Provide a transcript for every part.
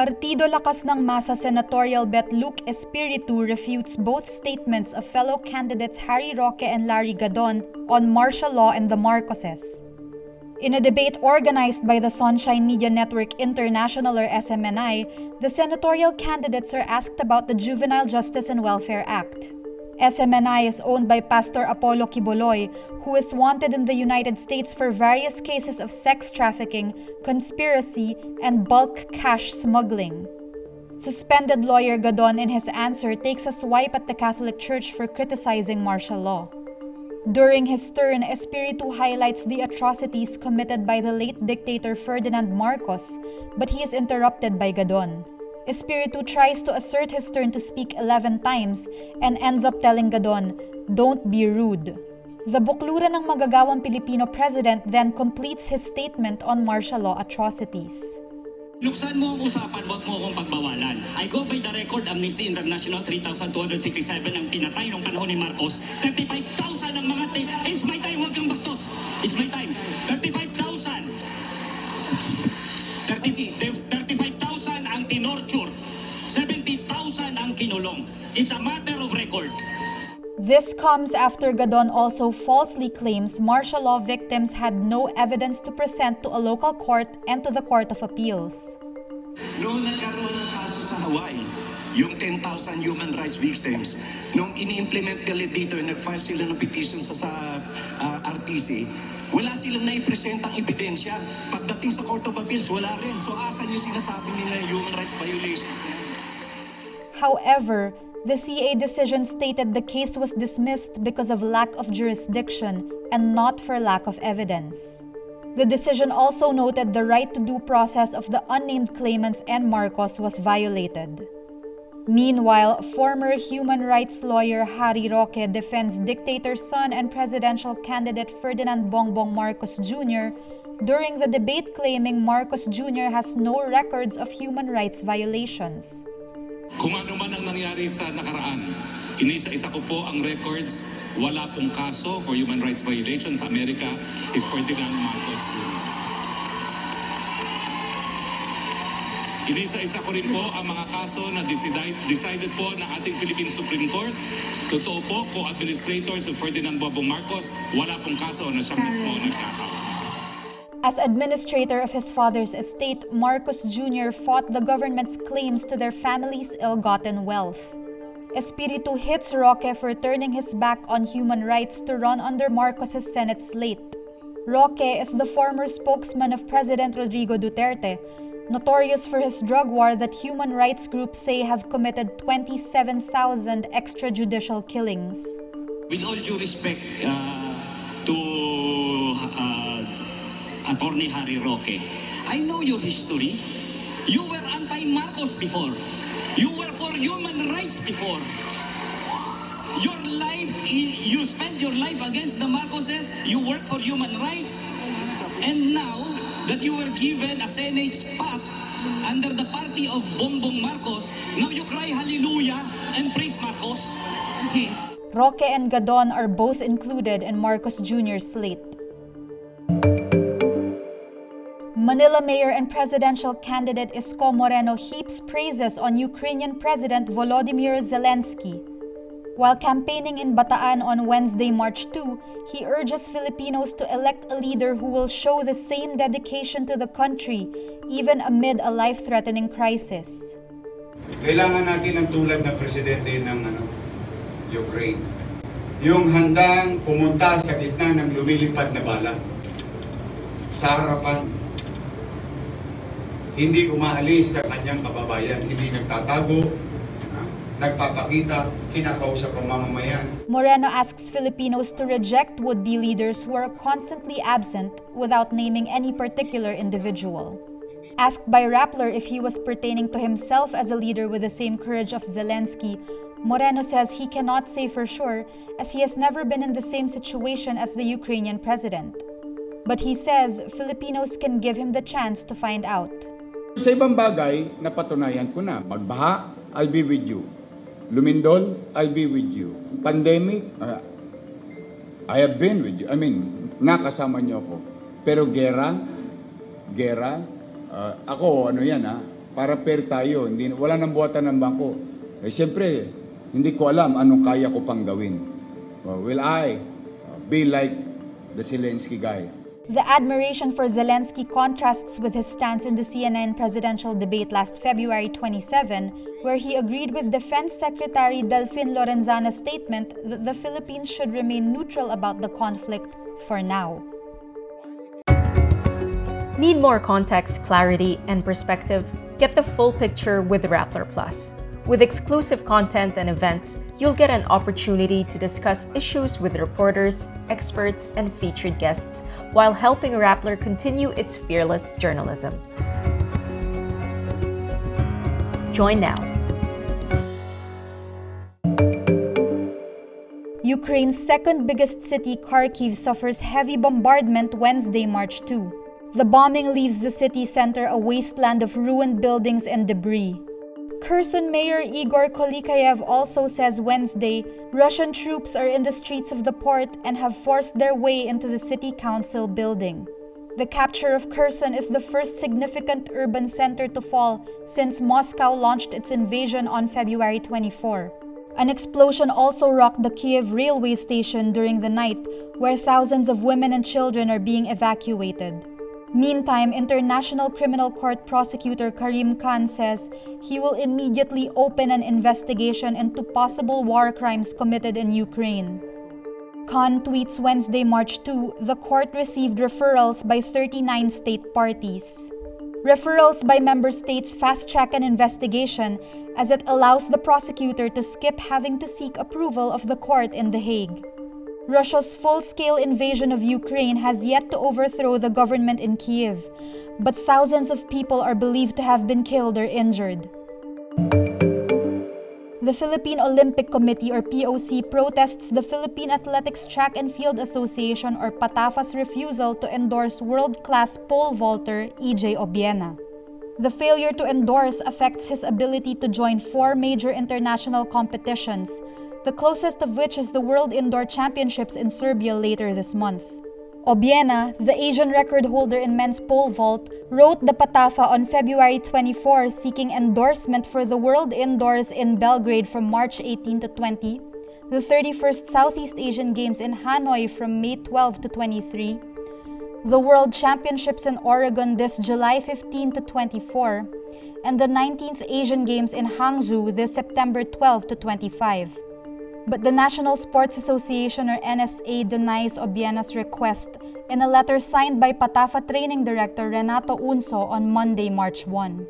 Partido Lakas ng Masa Senatorial Bet Luke Espiritu refutes both statements of fellow candidates Harry Roque and Larry Gadon on martial law and the Marcoses. In a debate organized by the Sunshine Media Network International or SMNI, the senatorial candidates are asked about the Juvenile Justice and Welfare Act. SMNI is owned by Pastor Apollo Quiboloy, who is wanted in the United States for various cases of sex trafficking, conspiracy, and bulk cash smuggling. Suspended lawyer Gadon in his answer takes a swipe at the Catholic Church for criticizing martial law. During his turn, Espiritu highlights the atrocities committed by the late dictator Ferdinand Marcos, but he is interrupted by Gadon. Espiritu tries to assert his turn to speak 11 times and ends up telling Gadon, "Don't be rude." The bukluran ng magagawang Pilipino president then completes his statement on martial law atrocities. Luksan mo ang usapan, wag mo akong pagbawalan. I go by the record, Amnesty International, 3,267 ang pinatay nung panahon ni Marcos. 35,000 ang mga it's my time, wag kang bastos. It's my time. 35,000. 35,000 ang tinorture. 70,000 ang kinulong. It's a matter of record. This comes after Gadon also falsely claims martial law victims had no evidence to present to a local court and to the Court of Appeals. Noong nagkaroon ng kaso sa Hawaii, yung 10,000 human rights victims, nung ini-implement nila dito, nag-file sila ng petition sa RTC, wala silang naipresentang ebidensya. Pagdating sa Court of Appeals, wala rin. So asan yung sinasabi nila human rights violations? However, the CA decision stated the case was dismissed because of lack of jurisdiction and not for lack of evidence. The decision also noted the right to due process of the unnamed claimants and Marcos was violated. Meanwhile, former human rights lawyer Harry Roque defends dictator's son and presidential candidate Ferdinand Bongbong Marcos Jr. during the debate, claiming Marcos Jr. has no records of human rights violations. Kung ano man ang nangyari sa nakaraan, inisa-isa ko po ang records, wala pong kaso for human rights violations sa Amerika si Ferdinand Marcos Jr. Inisa-isa ko rin po ang mga kaso na decided po ng ating Philippine Supreme Court. Totoo po, co-administrators of Ferdinand Bongbong Marcos, wala pong kaso na siya mismo nagkakaw. As administrator of his father's estate, Marcos Jr. fought the government's claims to their family's ill-gotten wealth. Espiritu hits Roque for turning his back on human rights to run under Marcos's Senate slate. Roque is the former spokesman of President Rodrigo Duterte, notorious for his drug war that human rights groups say have committed 27,000 extrajudicial killings. With all due respect to Attorney Harry Roque, I know your history. You were anti-Marcos before. You were for human rights before. Your life, you spent your life against the Marcoses. You work for human rights. And now that you were given a Senate spot under the party of Bongbong Marcos, now you cry hallelujah and praise Marcos. Okay. Roque and Gadon are both included in Marcos Jr.'s slate. Manila Mayor and presidential candidate Isko Moreno heaps praises on Ukrainian President Volodymyr Zelensky. While campaigning in Bataan on Wednesday, March 2, he urges Filipinos to elect a leader who will show the same dedication to the country, even amid a life-threatening crisis. Kailangan natin ng tulad na presidente ng Ukraine. Yung handang pumunta sa gitna ng lumilipad na bala. Sa harapan. Hindi umaalis sa kanyang kababayan, hindi nagtatago, nagpapakita, kinakausap ang mamamayan. Moreno asks Filipinos to reject would-be leaders who are constantly absent without naming any particular individual. Asked by Rappler if he was pertaining to himself as a leader with the same courage of Zelensky, Moreno says he cannot say for sure as he has never been in the same situation as the Ukrainian president. But he says Filipinos can give him the chance to find out. Sa ibang bagay, napatunayan ko na. Magbaha, I'll be with you. Lumindol, I'll be with you. Pandemic, I have been with you. I mean, nakasama niyo ako. Pero gera, ako, para fair tayo. Wala nang buhatan ng bangko. Siyempre, hindi ko alam anong kaya ko pang gawin. Will I be like the Zelensky guy? The admiration for Zelensky contrasts with his stance in the CNN presidential debate last February 27, where he agreed with Defense Secretary Delfin Lorenzana's statement that the Philippines should remain neutral about the conflict for now. Need more context, clarity, and perspective? Get the full picture with Rappler Plus. With exclusive content and events, you'll get an opportunity to discuss issues with reporters, experts, and featured guests, while helping Rappler continue its fearless journalism. Join now. Ukraine's second biggest city, Kyiv, suffers heavy bombardment Wednesday, March 2. The bombing leaves the city center a wasteland of ruined buildings and debris. Kherson Mayor Igor Kolikayev also says Wednesday, Russian troops are in the streets of the port and have forced their way into the city council building. The capture of Kherson is the first significant urban center to fall since Moscow launched its invasion on February 24. An explosion also rocked the Kyiv railway station during the night, where thousands of women and children are being evacuated. Meantime, International Criminal Court prosecutor Karim Khan says he will immediately open an investigation into possible war crimes committed in Ukraine. Khan tweets Wednesday, March 2, the court received referrals by 39 state parties. Referrals by member states fast-track an investigation as it allows the prosecutor to skip having to seek approval of the court in The Hague. Russia's full-scale invasion of Ukraine has yet to overthrow the government in Kyiv, but thousands of people are believed to have been killed or injured. The Philippine Olympic Committee or POC protests the Philippine Athletics Track and Field Association or PATAFA's refusal to endorse world-class pole vaulter EJ Obiena. The failure to endorse affects his ability to join 4 major international competitions, the closest of which is the World Indoor Championships in Serbia later this month. Obiena, the Asian record holder in men's pole vault, wrote the PATAFA on February 24 seeking endorsement for the World Indoors in Belgrade from March 18 to 20, the 31st Southeast Asian Games in Hanoi from May 12 to 23, the World Championships in Oregon this July 15 to 24, and the 19th Asian Games in Hangzhou this September 12 to 25. But the National Sports Association or NSA denies Obiena's request in a letter signed by PATAFA Training Director Renato Unso on Monday, March 1.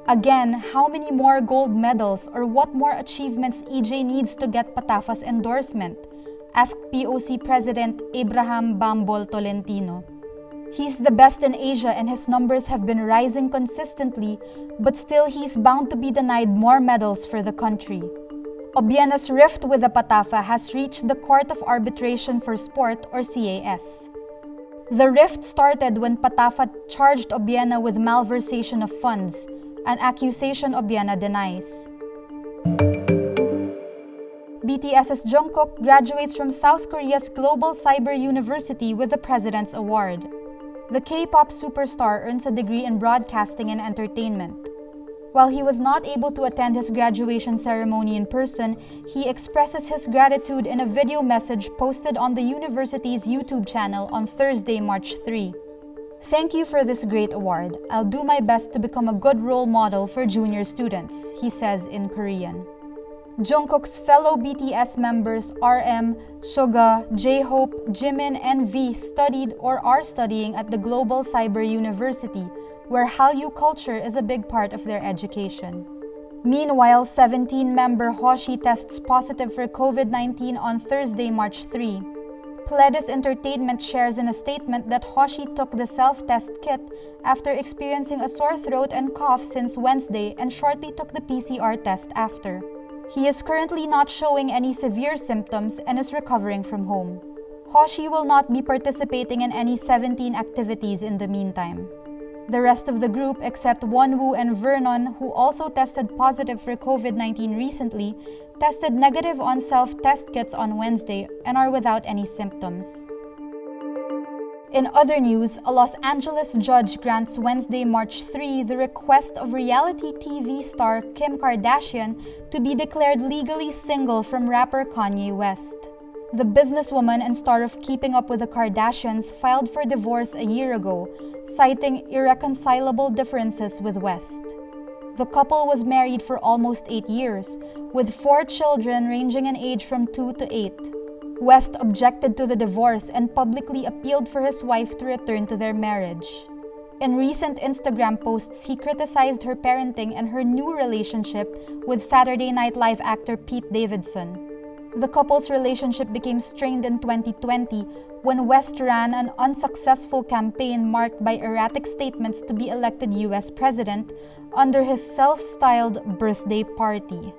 Again, how many more gold medals or what more achievements EJ needs to get PATAFA's endorsement? Asked POC President Abraham Bambol Tolentino. He's the best in Asia and his numbers have been rising consistently, but still he's bound to be denied more medals for the country. Obiena's rift with the PATAFA has reached the Court of Arbitration for Sport or CAS. The rift started when PATAFA charged Obiena with malversation of funds, an accusation Obiena denies. BTSs Jungkook graduates from South Korea's Global Cyber University with the President's Award. The K-pop superstar earns a degree in broadcasting and entertainment. While he was not able to attend his graduation ceremony in person, he expresses his gratitude in a video message posted on the university's YouTube channel on Thursday, March 3. "Thank you for this great award. I'll do my best to become a good role model for junior students," he says in Korean. Jungkook's fellow BTS members RM, Suga, J-Hope, Jimin, and V studied or are studying at the Global Cyber University, where Hallyu culture is a big part of their education. Meanwhile, 17-member Hoshi tests positive for COVID-19 on Thursday, March 3. Pledis Entertainment shares in a statement that Hoshi took the self-test kit after experiencing a sore throat and cough since Wednesday and shortly took the PCR test after. He is currently not showing any severe symptoms and is recovering from home. Hoshi will not be participating in any 17 activities in the meantime. The rest of the group, except Wonwoo and Vernon, who also tested positive for COVID-19 recently, tested negative on self-test kits on Wednesday and are without any symptoms. In other news, a Los Angeles judge grants Wednesday, March 3, the request of reality TV star Kim Kardashian to be declared legally single from rapper Kanye West. The businesswoman and star of Keeping Up with the Kardashians filed for divorce a year ago, citing irreconcilable differences with West. The couple was married for almost 8 years, with 4 children ranging in age from 2 to 8. West objected to the divorce and publicly appealed for his wife to return to their marriage. In recent Instagram posts, he criticized her parenting and her new relationship with Saturday Night Live actor Pete Davidson. The couple's relationship became strained in 2020 when West ran an unsuccessful campaign marked by erratic statements to be elected US president under his self-styled birthday party.